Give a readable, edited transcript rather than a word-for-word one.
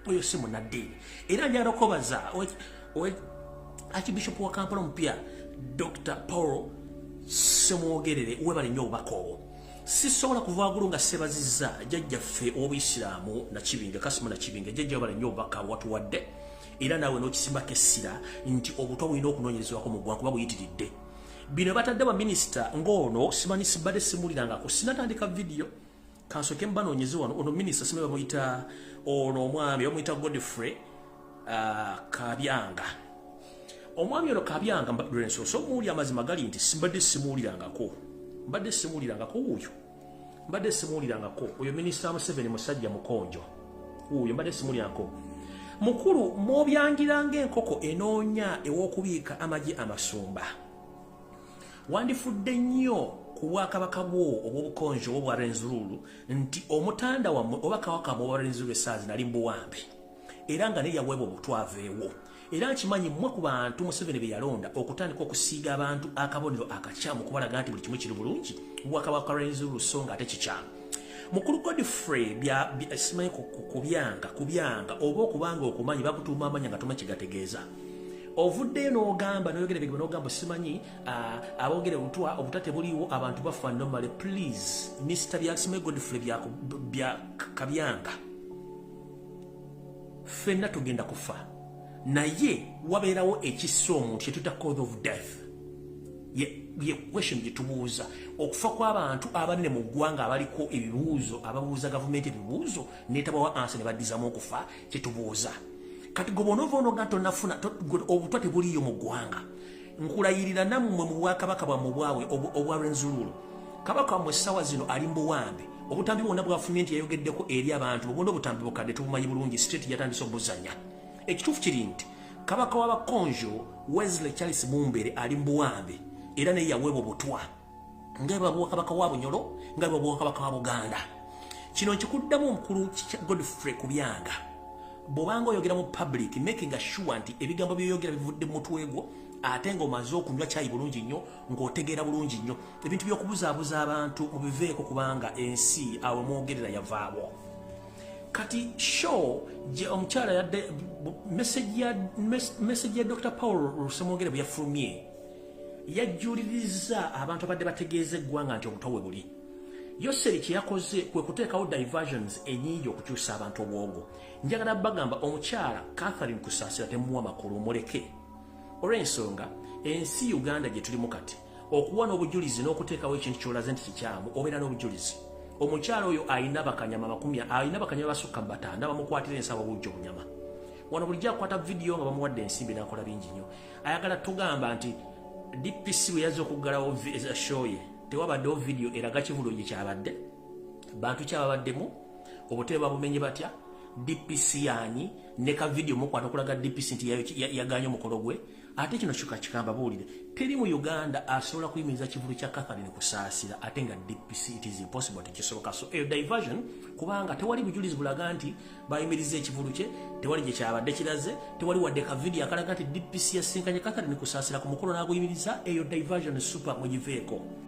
oyo si munnaddiini era njagala okubaza Archbishop wa Kampala omupya Dr. Paul Semwogerere webale nnyo obubaka obwo sisobola kuvaagulu nga sebazizza jjajjaffe ow'Obuyisiraamu Nakibinge Kasimu Nakibinge jjajja webale nnyo obubaka watuwadde era naawe n'okisimbako essira nti obutwa bulina okunoonyerezebwako mu ggwanga kuba buyitiridde bino batadde baminisita ng'ono simanyi sibadde simuulirangako sinatandika vidiyo kansoke mbanoonyeze wano ono minisita simanyi bamuyita ono omwami bamuyita Godfrey Kabyanga omwami ono Kabyanga lwensoso muuli amazima gali nti mbadde simuulirangako wuuyo mbadde simuulirangako oyo minisita Museveni musajja mukonjo wuuyo mbadde simuulirangako mukulu mw'obyangiranga enkoko enoonya ew'okubiika amagi amasumba wandifudde nnyo ku bwakabaka bwo obw'obukonjo obwa Rwenzururu nti omutanda wammwe oba kabaka bwa Rwenzururu essaazi nali mbuwambe era nga ne yaweebwa obutwaveewo era nkimanyi mmwe ku bantu Museveni be yalonda okutandika okusiiga abantu akabonero akakyamu kubalaga nti buli kimu kiri bulungi bwakabaka Rwenzururu so nga ate kikyamu mukulu Godfrey simanyi kubyanga oba okubanga okumanyi bakutuuma amanya nga tuma kigategeeza ovuddeyo n'ogamba noyogera ebigambo n'ogamba simanyi aboogera obutate buliwo abantu bafa normally please Mr. Simanyi Godfrey bya Kabyanga ffenna tugenda kufa naye wabeerawo ekissa omuntu kyetuta cause of death ye question gyetubuuza okufa kw'abantu abanene mu ggwanga abaliko ebibuuzo ababuuza gavumenti ebibuuzo neetabawa ansa ne baddizamu okufa kyetubuuza kati gobonoova onoga tonafuna obutwa tebuliyo mu ggwanga nkulayirira nammwe mu bwakabaka bwammwe bwawe obwa Rwenzururu kabaka wammwe essaawa zino ali mbuwambe obutambi bwonna bwafumye nti yayogeddeko eri abantu bwonna obutambi bukadde tubumanyi bulungi state yatandise obuzanya ekituufu kiri nti kabaka w'abakonjo Wesley Charles Mumbere ali mbuwambe era naye yaweebwa obutwa nga bwe bwakabaka wa Bunyoro nga bwe bwakabaka wa Buganda kino nkikuddamu omukulu Godfrey Kubyanga bw'obanga oyogera mu public making sure nti ebigambo byoyogera bivudde mu mutwe gwo ate ng'omaze okunywa caayi bulungi nnyo ng'otegeera bulungi nnyo ebintu by'okubuzaabuza abantu mubiveeko kubanga ensi awe mwogerera yavaawo kati show omukyala yadde message ya Dr. Paul Semwogerere bwe yafulumye yajjuliriza abantu abadde bategeeza eggwanga nti obutwa we buli Yoseri kyeyakoze kwe kuteekawo diversions ennyingi okukyusa abantu obwongo njagala bagamba omukyala Catherine Kusaasira temuwa makulu muleke olw'ensonga ensi Uganda gye tulimu kati okuwa n'obujulizi n'okuteekawo ekintu ky'olaze nti kikyamu obeera n'obujulizi omukyala oyo ayina bakanyama basukka mu 5 bamukwatira ensawo bujja obunyama wano bulijjo akwata vidiyo nga bamuwadde ensimbi n'akola bingi nnyo ayagala tugamba nti DPC bwe yazze okuggalawo show ye tewabaddewo vidiyo eraga kivulungi kyabadde bantu kyababaddemu obutebe babumenye batya DPC yanyi ne ka vidiyo mukwata okulaga DPC nti yaganye omukolo gwe ate kino kikamba buulire teri mu Uganda asobola kuyimiriza kivulu kya Catherine Kusaasira ate nga DPC it is impossible tekisoboka so eyo diversion kubanga tewali bujulizi bulaga nti bayimiriza ekivulu kye tewali gye kyabadde kiraze tewali wadde ka vidiyo akalaga nti DPC yasinkanye Catherine Kusaasira ku mukolo n'aguyimiriza eyo diversion super mugiveeko